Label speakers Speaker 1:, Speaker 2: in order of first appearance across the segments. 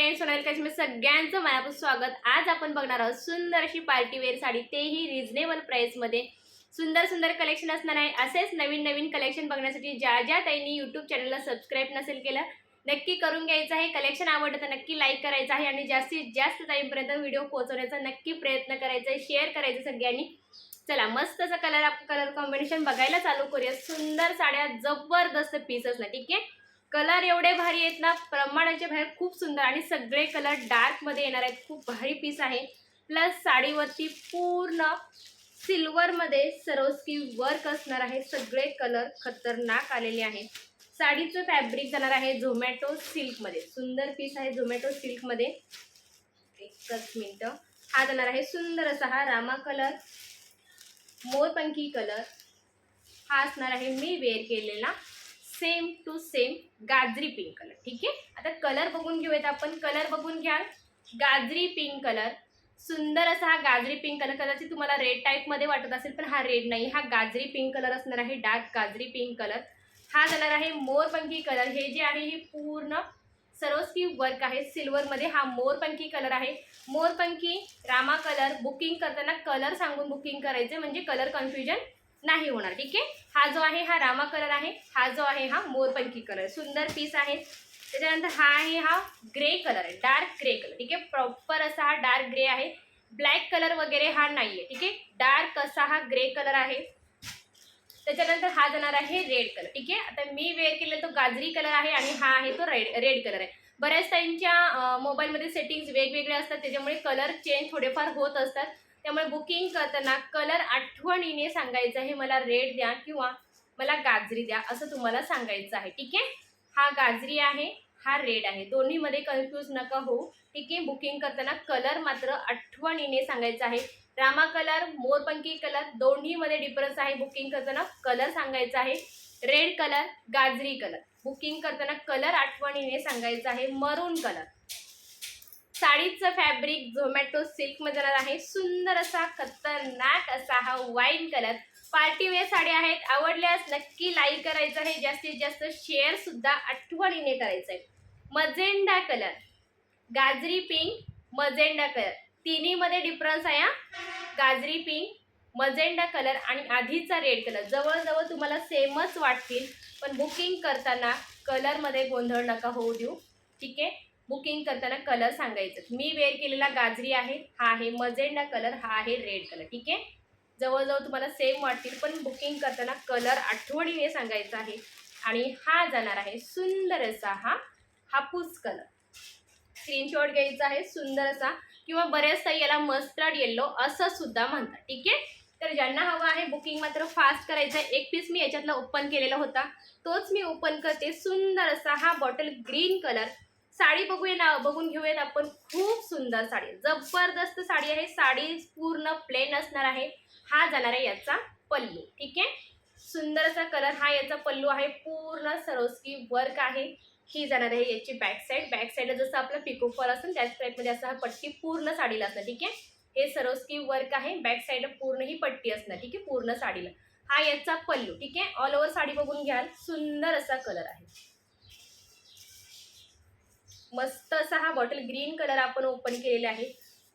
Speaker 1: Friends, Sonali Kashmir सगळ्यांचं मनापासून स्वागत। आज आपण बघणार आहोत सुंदर अशी पार्टी वेअर साडी, तेही रिजनेबल प्राइस मध्ये। सुंदर सुंदर कलेक्शन असणार आहे। असेच नवीन नवीन कलेक्शन बघण्यासाठी ज्या ताईंनी YouTube चॅनलला सबस्क्राइब नसेल केलं नक्की करून घ्यायचं आहे। कलेक्शन आवडलं तर नक्की लाईक करायचं आहे आणि जास्तीत जास्त टाइमपर्यंत व्हिडिओ पोहोचवण्याचा नक्की प्रयत्न करायचा आहे, शेअर करायचं सगळ्यांनी। चला मस्त असा कलर कॉम्बिनेशन बघायला चालू करूया। सुंदर साड्या, जबरदस्त पीसेस ना, ठीक आहे। कलर एवढे भारी आहेत ना, प्रमाणाच्या बाहेर खूप सुंदर आणि सगळे कलर डार्क मध्ये येणार आहेत। खूप भारी पीस आहे। प्लस साडीवरती पूर्ण सिल्वर मध्ये सरोस्की वर्क असणार आहे। सगळे कलर खतरनाक आलेले आहेत। साडीचं फॅब्रिक जाणार आहे झोमॅटो सिल्क मध्ये। सुंदर पीस आहे झोमॅटो सिल्क मध्ये। एकच मिनिट, हा जाणार आहे सुंदर असा हा रामा कलर, मोरपंखी कलर। हा असणार आहे मी वेअर केलेला सेम टू सेम गाजरी पिंक कलर, ठीक आहे। आता कलर बघून घेऊयात आपण। कलर बघून घ्या, गाजरी पिंक कलर। सुंदर असा हा गाजरी पिंक कलर। कदाचित तुम्हाला रेड टाइप मध्ये वाटत असेल, पण हा रेड नाही, हा गाजरी पिंक कलर असणार आहे। डार्क गाजरी पिंक कलर। हा जाणार आहे मोरपंखी कलर। हे जे आहे हे पूर्ण सरोस्की वर्क आहे सिल्वर मध्ये। हा मोरपंखी कलर आहे। मोरपंखी रामा कलर। बुकिंग करताना कलर सांगून बुकिंग करायचे, म्हणजे कलर कन्फ्युजन नाही होणार, ठीक आहे। हा जो आहे हा रामा कलर आहे, हा जो आहे हा मोरपंखी कलर। सुंदर पीस आहे। त्याच्यानंतर हा आहे हा ग्रे कलर आहे, डार्क ग्रे कलर, ठीक आहे। प्रॉपर असा हा डार्क ग्रे आहे, ब्लॅक कलर वगैरे हा नाहीये, ठीक आहे। डार्क असा हा ग्रे कलर आहे। त्याच्यानंतर हा जाणार आहे रेड कलर, ठीक आहे। आता मी वेअर केलेला तो गाजरी कलर आहे आणि हा आहे तो रेड कलर आहे। बऱ्याच टाईमच्या मोबाईलमध्ये सेटिंग्स वेगवेगळे असतात, त्याच्यामुळे कलर चेंज थोडेफार होत असतात। त्यामुळे बुकिंग करताना कलर आठवणीने सांगायचं आहे, मला रेड द्या किंवा मला गाजरी द्या, असं तुम्हाला सांगायचं आहे, ठीक आहे। हा गाजरी आहे, हा रेड आहे, दोन्हीमध्ये कन्फ्यूज नका हो, ठीक आहे। बुकिंग करताना कलर मात्र आठवणीने सांगायचा आहे। रामा कलर, मोरपंखी कलर, दोन्हीमध्ये डिफरन्स आहे। बुकिंग करताना कलर सांगायचा आहे। रेड कलर, गाजरी कलर। बुकिंग करताना कलर आठवणीने सांगायचा आहे। Maroon colour. साडीचं फॅब्रिक झोमॅटो सिल्क मध्ये जाणार आहे। सुंदर असा खतरनाक असा हा वाईन कलर। पार्टी वेअर साड्या आहेत, आवडल्यास नक्की लाईक करायचं आहे, जास्तीत जास्त शेअर सुद्धा आठवणीने करायचं आहे। मजेंडा कलर, गाजरी पिंक, मजेंडा कलर, तिन्हीमध्ये डिफरन्स आहे। गाजरी पिंक, मजेंडा कलर आणि आधीचा रेड कलर जवळजवळ तुम्हाला सेमच वाटतील, पण बुकिंग करताना कलरमध्ये गोंधळ नका होऊ देऊ, ठीक आहे। बुकिंग करताना कलर सांगायचं। मी वेअर केलेला गाजरी आहे, हा आहे मजेंडा कलर, हा आहे रेड कलर, ठीक आहे। जवळजवळ तुम्हाला सेम वाटतील, पण बुकिंग करताना कलर आठवणीने सांगायचा आहे। आणि हा जाणार आहे सुंदर असा हा हापूस कलर। स्क्रीनशॉट घ्यायचा आहे सुंदर असा, किंवा बऱ्याचदा याला मस्टर्ड येल्लो असं सुद्धा म्हणतात, ठीक आहे। तर ज्यांना हवा आहे बुकिंग मात्र फास्ट करायचं आहे। एक पीस मी याच्यातला ओपन केलेला होता, तोच मी ओपन करते। सुंदर असा हा बॉटल ग्रीन कलर। साडी बघून घेऊयात आपण। खूप सुंदर साडी, जबरदस्त साडी आहे। साडी पूर्ण प्लेन असणार आहे। हा जाणार आहे याचा पल्लू, ठीक आहे। सुंदर असा कलर, हा याचा पल्लू आहे। पूर्ण सरोस्की वर्क आहे। ही जाणार आहे याची बॅक साईड। बॅक साईडला जसं आपलं पिको फॉल असेल त्याच टाईपमध्ये असा हा पट्टी पूर्ण साडीला असणार, ठीक आहे। हे सरोस्की वर्क आहे। बॅक साईडला पूर्ण ही पट्टी असणार, ठीक आहे, पूर्ण साडीला। हा याचा पल्लू, ठीक आहे। ऑल ओव्हर साडी बघून घ्याल, सुंदर असा कलर आहे। मस्त असा हा बॉटल ग्रीन कलर आपण ओपन केलेला आहे।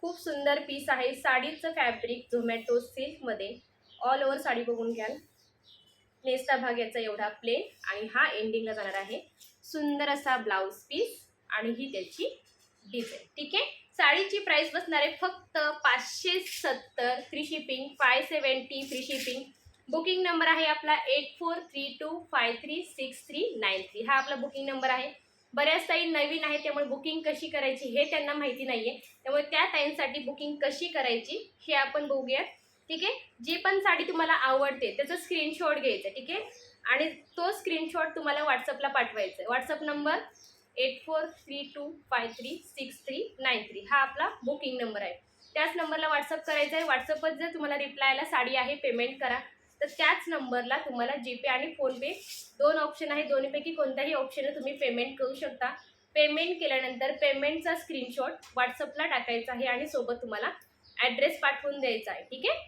Speaker 1: खूप सुंदर पीस आहे। साडीचं फॅब्रिक झोमॅटो सिल्क मध्ये। ऑल ओव्हर साडी बघून घ्याल। नेसचा भाग याचा एवढा प्लेन आणि हा एंडिंगला जाणार आहे। सुंदर असा ब्लाउज पीस आणि ही त्याची डिझाईन, ठीक आहे। साडीची प्राइस बसणार आहे फक्त 570 free shipping, 570 free shipping. Booking number आहे आपला 8432536393। हा आपला बुकिंग नंबर आहे। बऱ्याच ताई नवीन आहे, त्यामुळे बुकिंग कशी करायची हे त्यांना माहिती नाहीये, त्यामुळे त्या ताईंसाठी बुकिंग कशी करायची हे आपण बघूया, ठीक आहे। जी पण साडी तुम्हाला आवडते त्याचा स्क्रीनशॉट घ्यायचा, ठीक आहे, आणि तो स्क्रीनशॉट तुम्हाला व्हॉट्सअपला पाठवायचा आहे। WhatsApp number 8432536393। हा आपला बुकिंग नंबर आहे। त्याच नंबरला व्हॉट्सअप करायचा आहे। व्हॉट्सअपवर जर तुम्हाला रिप्लायला साडी आहे पेमेंट करा, तर त्याच नंबरला तुम्हाला जीपे आणि फोनपे दोन ऑप्शन आहे, दोन्हीपैकी कोणत्याही ऑप्शनने तुम्ही पेमेंट करू शकता। पेमेंट केल्यानंतर पेमेंटचा स्क्रीनशॉट व्हॉट्सअपला टाकायचा आहे आणि सोबत तुम्हाला ॲड्रेस पाठवून द्यायचा आहे, ठीक आहे।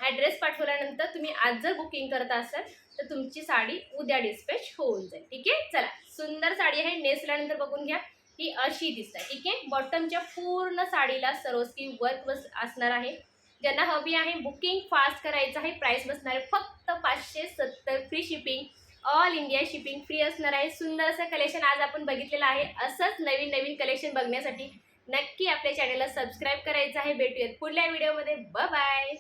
Speaker 1: ॲड्रेस पाठवल्यानंतर तुम्ही आज जर बुकिंग करत असाल तर तुमची साडी उद्या डिस्पॅच होऊन जाईल, ठीक आहे। चला सुंदर साडी आहे, नेसल्यानंतर बघून घ्या। ही अशी दिसते. ठीक आहे, बॉटमच्या पूर्ण साडीला सरोस्की वर्क असणार आहे. ज्यांना हवी आहे बुकिंग फास्ट करायचं आहे. प्राइस बसणार आहे फक्त 570, free shipping, all India shipping free असणार आहे. सुंदर असं कलेक्शन आज आपण बघितलेलं आहे. असंच नवीन नवीन कलेक्शन बघण्यासाठी नक्की आपल्या चॅनलला सबस्क्राईब करायचं आहे. भेटूयात पुढल्या व्हिडिओमध्ये. Bye bye.